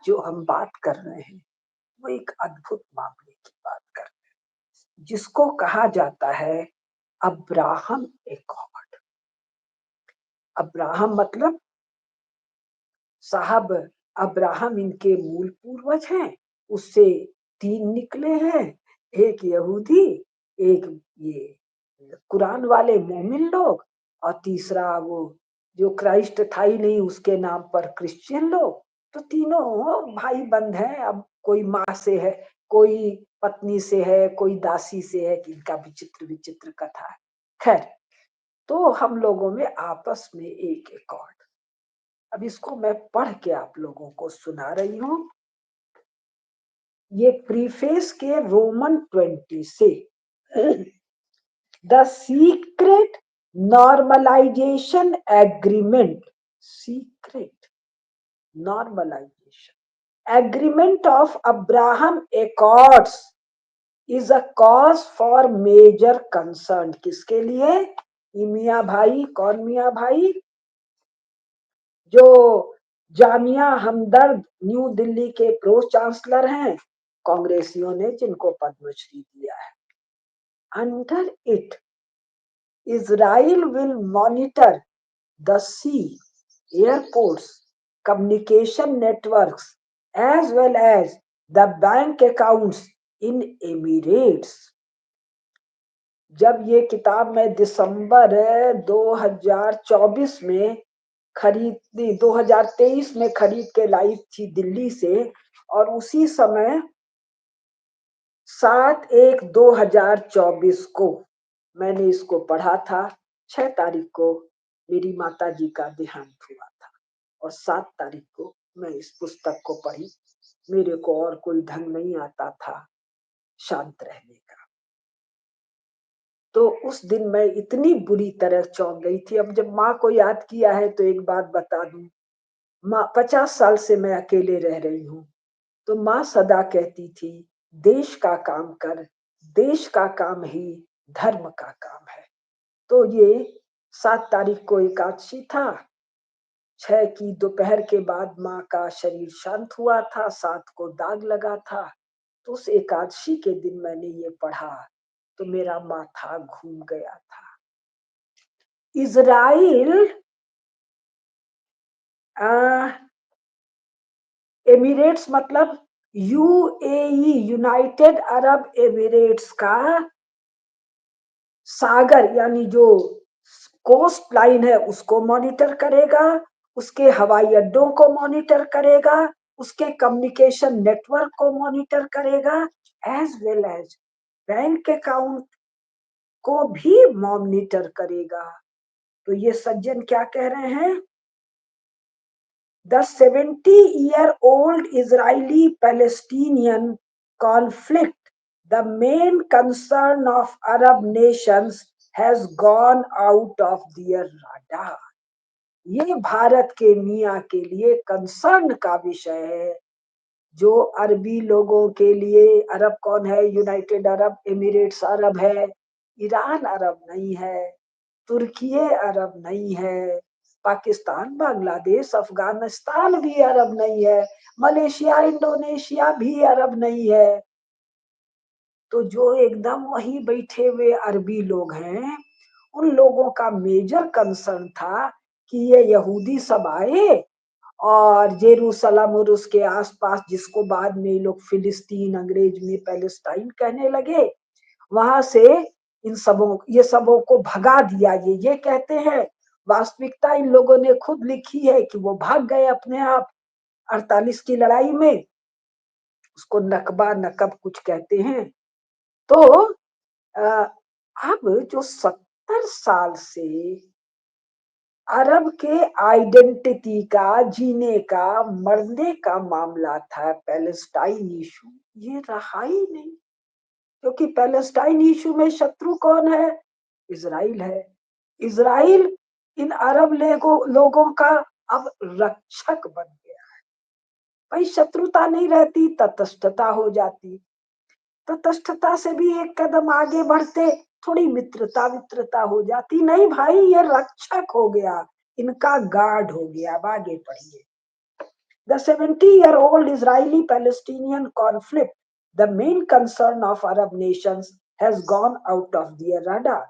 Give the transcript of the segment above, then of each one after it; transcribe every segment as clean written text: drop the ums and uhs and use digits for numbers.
जो हम बात कर रहे हैं वो एक अद्भुत मामले की बात कर रहे हैं, जिसको कहा जाता है अब्राहम एकॉर्ड। अब्राहम मतलब साहब, अब्राहम इनके मूल पूर्वज हैं। उससे 3 निकले हैं, एक यहूदी, एक ये कुरान वाले मोमिन लोग, और तीसरा वो जो क्राइस्ट था ही नहीं उसके नाम पर क्रिश्चियन लोग। तो तीनों भाई बंद हैं। अब कोई माँ से है, कोई पत्नी से है, कोई दासी से है, कि इनका विचित्र विचित्र कथा है। खैर, तो हम लोगों में आपस में एक एकॉर्ड। अब इसको मैं पढ़ के आप लोगों को सुना रही हूँ। ये प्रीफेस के रोमन 20 से। The secret normalisation agreement, secret normalisation agreement of Abraham accords is a cause for major concern. किसके लिए? मियाँ भाई। कौन मियाँ भाई? जो जामिया हमदर्द न्यू दिल्ली के प्रो चांसलर हैं, कांग्रेसियों ने जिनको पद्मश्री दिया है। Under it Israel will monitor the sea, airports, communication networks as well as the bank accounts in Emirates। जब ये किताब मैं दिसंबर 2024 में खरीदी, 2023 में खरीद के लाई थी दिल्ली से, और उसी समय 7/1/2024 को मैंने इसको पढ़ा था। 6 तारीख को मेरी माता जी का देहांत हुआ था और 7 तारीख को मैं इस पुस्तक को पढ़ी। मेरे को और कोई ढंग नहीं आता था शांत रहने का। तो उस दिन मैं इतनी बुरी तरह चौंक गई थी। अब जब माँ को याद किया है तो एक बात बता दूं, माँ 50 साल से मैं अकेले रह रही हूँ। तो माँ सदा कहती थी, देश का काम कर, देश का काम ही धर्म का काम है। तो ये 7 तारीख को एकादशी था। 6 की दोपहर के बाद माँ का शरीर शांत हुआ था, 7 को दाग लगा था। तो उस एकादशी के दिन मैंने ये पढ़ा तो मेरा माथा घूम गया था। इजराइल एमिरेट्स मतलब यूएई, यूनाइटेड अरब एमिरेट्स का सागर यानी जो कोस्ट लाइन है उसको मॉनिटर करेगा, उसके हवाई अड्डों को मॉनिटर करेगा, उसके कम्युनिकेशन नेटवर्क को मॉनिटर करेगा, as well as bank account को भी मॉनिटर करेगा। तो ये सज्जन क्या कह रहे हैं? The 70-year-old Israeli-Palestinian conflict, the main concern of Arab nations, has gone out of their radar। ये भारत के मियाँ के लिए कंसर्न का विषय है। जो अरबी लोगों के लिए, अरब कौन है? यूनाइटेड अरब एमिरेट्स अरब है, ईरान अरब नहीं है, तुर्की अरब नहीं है, पाकिस्तान, बांग्लादेश, अफगानिस्तान भी अरब नहीं है, मलेशिया, इंडोनेशिया भी अरब नहीं है। तो जो एकदम वही बैठे हुए अरबी लोग हैं, उन लोगों का मेजर कंसर्न था कि ये यहूदी सब आए और जेरूसलम और उसके आसपास, जिसको बाद में लोग फिलिस्तीन, अंग्रेज में पैलेस्टाइन कहने लगे, वहां से इन सबों, ये सबों को भगा दिया। ये कहते हैं, वास्तविकता इन लोगों ने खुद लिखी है कि वो भाग गए अपने आप 48 की लड़ाई में। उसको नकबा नकब कुछ कहते हैं। तो अब जो 70 साल से अरब के आइडेंटिटी का, जीने का, मरने का मामला था पैलेस्टाइन इशू, ये रहा ही नहीं। क्योंकि पैलेस्टाइन इशू में शत्रु कौन है? इजराइल है। इजराइल इन अरब लोगों का अब रक्षक बन गया। भाई शत्रुता नहीं रहती, तटस्थता हो जाती। तटस्थता से भी एक कदम आगे बढ़ते, थोड़ी मित्रता वित्रता हो जाती। नहीं भाई, ये रक्षक हो गया, इनका गार्ड हो गया। अब आगे पढ़िए। The 70-year-old Israeli-Palestinian conflict, the main concern of Arab nations, has gone out of their radar.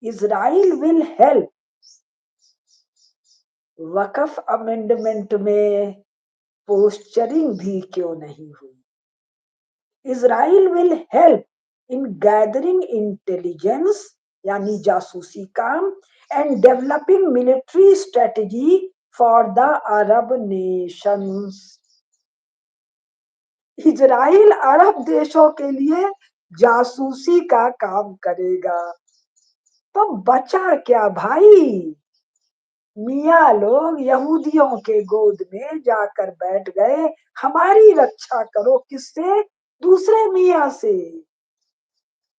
Israel will help Waqf amendment में पोस्चरिंग भी क्यों नहीं हुई. Israel will help in gathering intelligence यानी जासूसी काम and developing military strategy for the Arab nations. Israel Arab देशों के लिए जासूसी का काम करेगा. तो बचा क्या भाई. मियाँ लोग यहूदियों के गोद में जाकर बैठ गए, हमारी रक्षा करो. किससे? दूसरे मियाँ से,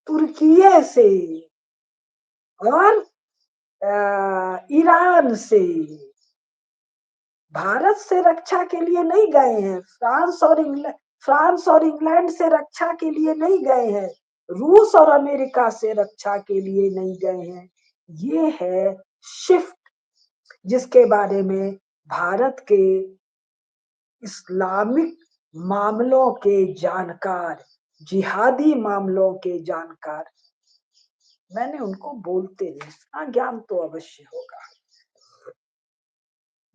तुर्किये से और ईरान से. भारत से रक्षा के लिए नहीं गए हैं. फ्रांस और इंग्लैंड से रक्षा के लिए नहीं गए हैं. रूस और अमेरिका से रक्षा के लिए नहीं गए हैं. ये है शिफ्ट जिसके बारे में भारत के इस्लामिक मामलों के जानकार, जिहादी मामलों के जानकार, मैंने उनको बोलते नहीं सुना. ज्ञान तो अवश्य होगा.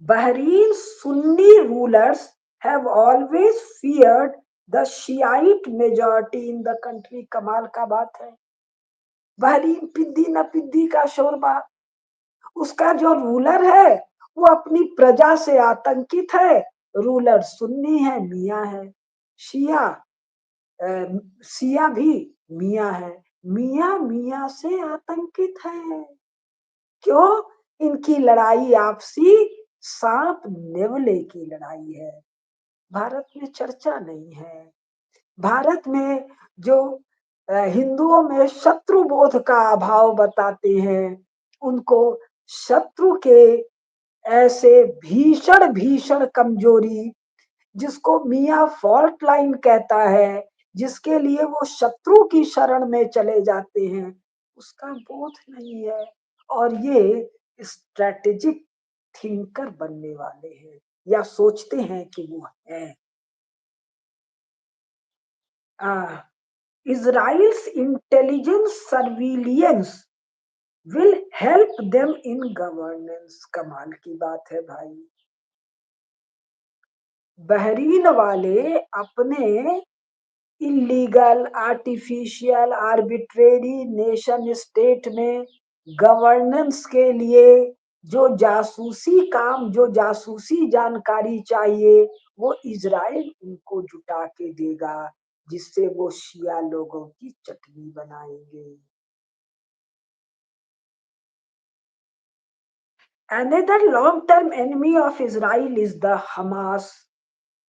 Bahrain Sunni rulers have always feared the Shiite majority in the country. कमाल का बात है. बहरीन पिद्दी न पिद्दी का शोरबा. उसका जो रूलर है वो अपनी प्रजा से आतंकित है. रूलर सुन्नी है, मियाँ है. शिया शिया भी मियाँ है. मियाँ मियाँ से आतंकित है. क्यों? इनकी लड़ाई आपसी सांप नेवले की लड़ाई है. भारत में चर्चा नहीं है. भारत में जो हिंदुओं में शत्रु बोध का अभाव बताते हैं, उनको शत्रु के ऐसे भीषण भीषण कमजोरी, जिसको मियाँ फॉल्ट लाइन कहता है, जिसके लिए वो शत्रु की शरण में चले जाते हैं, उसका बोध नहीं है. और ये स्ट्रेटेजिक थिंकर बनने वाले हैं या सोचते हैं कि वो है. Israel's intelligence surveillance will help them in governance. कमाल की बात है भाई. बहरीन वाले अपने illegal, artificial, arbitrary nation state में गवर्नेंस के लिए जो जासूसी काम, जो जासूसी जानकारी चाहिए, वो इजराइल उनको जुटा के देगा, जिससे वो शिया लोगों की चटनी बनाएंगे. Another long-term enemy of Israel is the Hamas,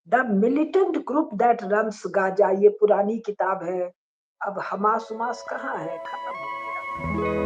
the militant group that runs Gaza. ये पुरानी किताब है. अब हमास उमास कहाँ है, खत्म हो गया.